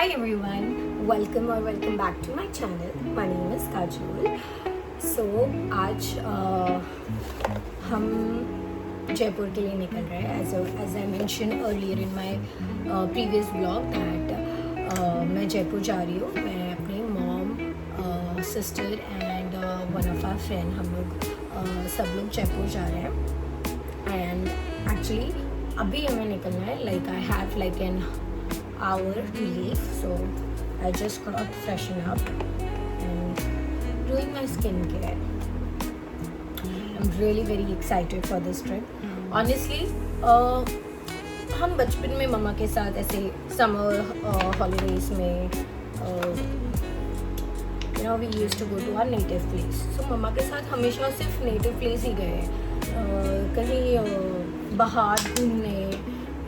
Hi everyone, welcome back to my channel. My name is Kajol. So आज हम जयपुर के लिए निकल रहे हैं. As I mentioned earlier in my previous vlog that मैं जयपुर जा रही हूँ. मैं अपनी mom, sister and one of our friend हम लोग सब लोग जयपुर जा रहे हैं. एंड एक्चुअली अभी हमें निकलना है. Like I have like an hour to leave, so I just got freshened up and doing my skincare. I'm really very excited for this trip. Honestly, हम बचपन में मम्मा के साथ ऐसे समर हॉलीडेज में we used to go to our native place. So मम्मा के साथ हमेशा सिर्फ native place ही गए. कहीं बाहर घूमने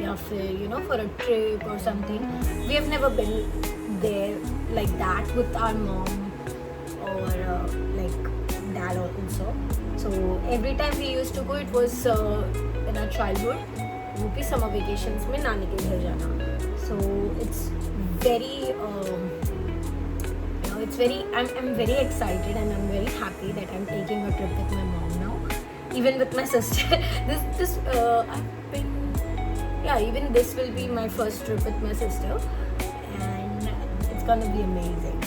या फिर for a trip or something. We have never been there like that with our mom or like dad also. So every time we used to go, it was in our childhood. वो भी summer vacations में नानी के घर जाना. So it's very it's very I'm very excited and I'm very happy that I'm taking a trip with my mom now, even with my sister. I've been even this will be my first trip with my sister and it's gonna be amazing.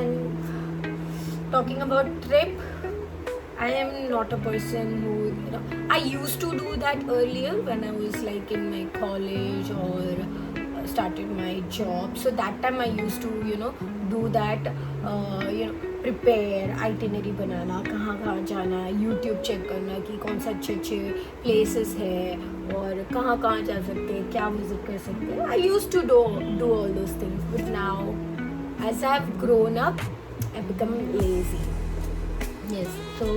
And talking about trip, I am not a person who I used to do that earlier when I was like in my college or started my job. So that time I used to do that, prepare itinerary बनाना, कहाँ कहाँ जाना, YouTube check करना कि कौन सा अच्छे अच्छे प्लेसेस है और कहाँ कहाँ जा सकते हैं, क्या विजिट कर सकते हैं. I used to do all those things, but now as I have grown up I become lazy. Yes, तो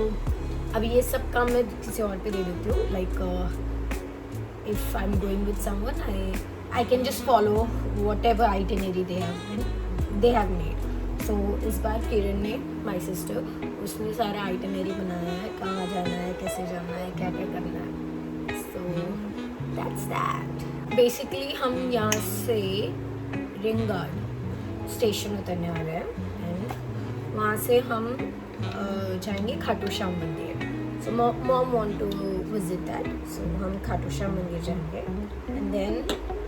अभी ये सब काम मैं किसी और पे दे देती हूँ. Like if I am going with someone, I can just follow what ever itinerary they have made. तो इस बार किरण ने, माई सिस्टर, उसने सारा आइटनरी बनाया है, कहाँ जाना है, कैसे जाना है, क्या क्या करना है. So that's that. बेसिकली हम यहाँ से रिंग गार्ड स्टेशन उतरने वाले हैं एंड वहाँ से हम जाएंगे खाटू श्याम मंदिर. So mom want to visit that, so हम खाटू श्याम मंदिर जाएंगे एंड देन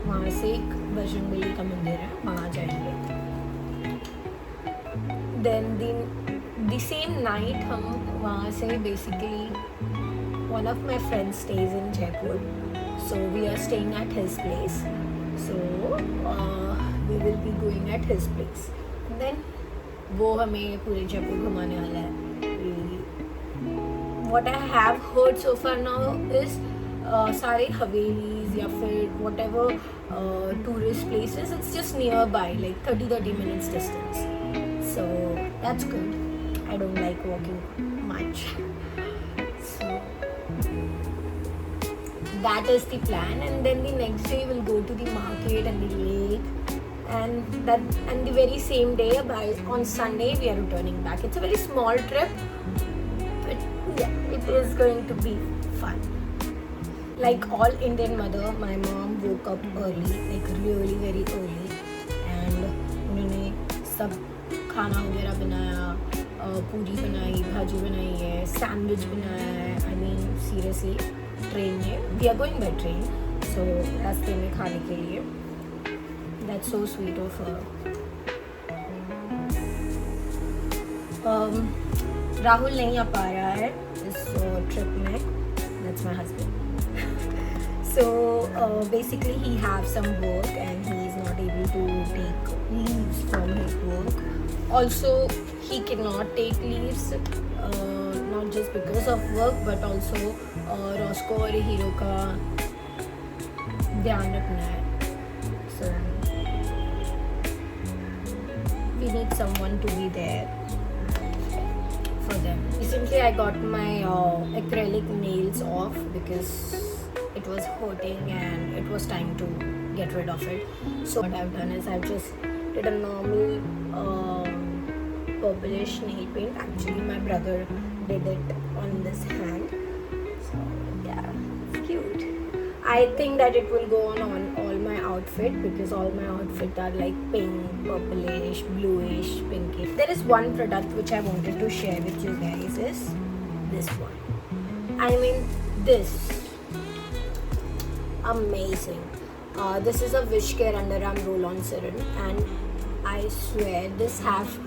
वहाँ से एक बजरंगबली का मंदिर है, वहाँ जाएंगे. Then the same night हम वहाँ से basically one of my friends stays in Jaipur, so we are staying at his place. So we will be going at his place. Then वो हमें पूरे जयपुर घुमाने वाला है. What I have heard so far now is सारे havelis या फिर whatever tourist places, it's just nearby, like 30 minutes distance. So that's good. I don't like walking much. So that is the plan, and then the next day we'll go to the market and the lake, and the very same day on Sunday we are returning back. It's a very small trip, but yeah, it is going to be fun. Like all Indian mother, my mom woke up early, like really very early, and उन्होंने सब खाना वगैरह बनाया, पूरी बनाई, भाजी बनाई है, सैंडविच बनाया है. आई मीन सीरियसली ट्रेन में, we are going by train, so रास्ते में खाने के लिए. That's so sweet of her. Rahul नहीं आ पा रहा है इस ट्रिप में. That's my husband. So basically he have some work and he is not able to take leaves from his work. Also he cannot take leaves, not just because of work but also Roscoe और hero का ध्यान रखना है. So we need someone to be there for them. Recently I got my acrylic nails off because it was hurting and it was time to get rid of it. So what I've done is I've just did a normal purplish nail paint. Actually my brother did it on this hand, so yeah, it's cute. I think that it will go on all my outfit because all my outfit are like pink, purplish, bluish, pinky. There is one product which I wanted to share with you guys is this one. I mean this. Amazing. This is a Wishcare Underarm Roll-On Serum and I swear this have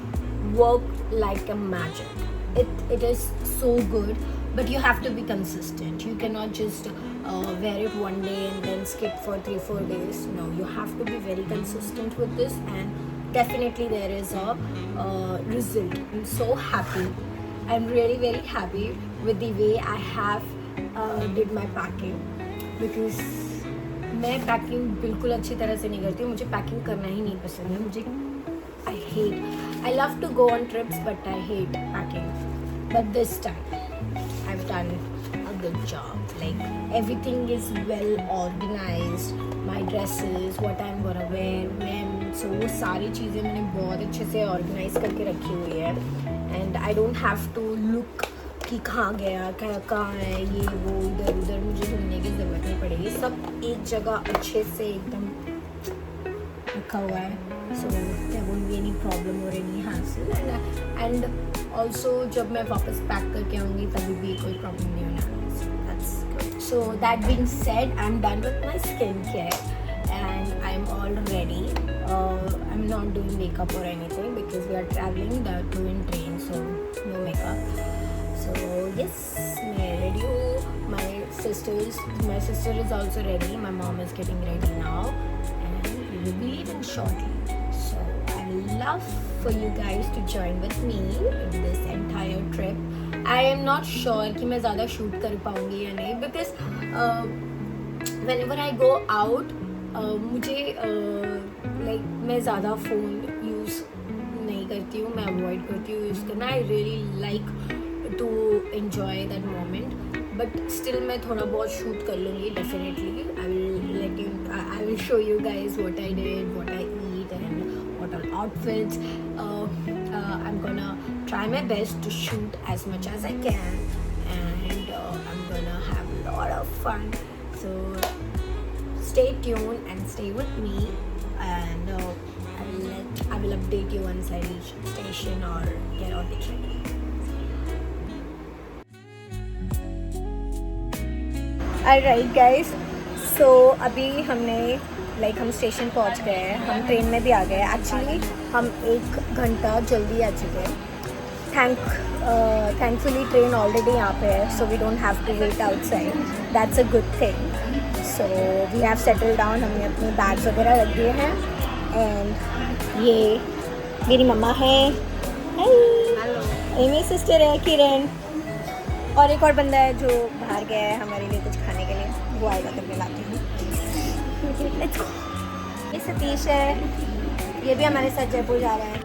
worked like a magic. It is so good, but you have to be consistent. You cannot just wear it one day and then skip for 3-4 days. No, you have to be very consistent with this, and definitely there is a result. I'm so happy. I'm really very happy with the way I have did my packing because मैं packing बिल्कुल अच्छी तरह से नहीं करती हूँ. मुझे packing करना ही नहीं पसंद है. मुझे I love to go on trips, but I hate packing. But this time I've done a good job. Like everything is well organized. My dresses, what I'm gonna wear, when. So वो सारी चीज़ें मैंने बहुत अच्छे से organize करके रखी हुई है. And I don't have to look कि कहाँ गया, कहाँ है, ये वो इधर उधर मुझे ढूंढने की ज़रूरत नहीं पड़ेगी. सब एक जगह अच्छे से एकदम रखा हुआ है. So there won't be any problem or any hassle. And also जब मैं वापस पैक करके आऊँगी तभी भी कोई प्रॉब्लम नहीं होने वाला. So that's good. So that being said, I'm done with my skincare and I'm all ready. I'm not doing makeup or anything because we are traveling the twin train, so no makeup. So yes, मैं ready हूँ. My sister is also ready. My mom is getting ready now, and we will be leaving shortly. So I would love for you guys to join with me in this entire trip. I am not sure कि मैं ज़्यादा shoot कर पाऊँगी या नहीं because whenever I go out मुझे like मैं ज़्यादा phone use नहीं करती हूँ. मैं avoid करती हूँ use करना. I really like to enjoy that moment, but still मैं थोड़ा बहुत shoot कर लूँगी definitely. I will show you guys what I did, what I eat and what all outfits. I'm gonna try my best to shoot as much as I can, and I'm gonna have a lot of fun. So stay tuned and stay with me, and I will update you once I reach station or get on the train. Alright guys, so अभी हमने हम station पहुंच गए हैं. हम train में भी आ गए. एक्चुअली हम 1 घंटा जल्दी आ चुके हैं. Thankfully ट्रेन ऑलरेडी यहाँ पे है, so we don't have to wait outside. That's a good thing. So we have settled down. हमने अपने बैग्स वगैरह रख दिए हैं. And ये मेरी मम्मा है. हेलो. ये मेरी सिस्टर है किरण. और एक और बंदा है जो बाहर गया है हमारे लिए कुछ खाने के लिए. वो आएगा तब मैं लाती हूँ. ये सतीश है. ये भी हमारे साथ जयपुर जा रहा है.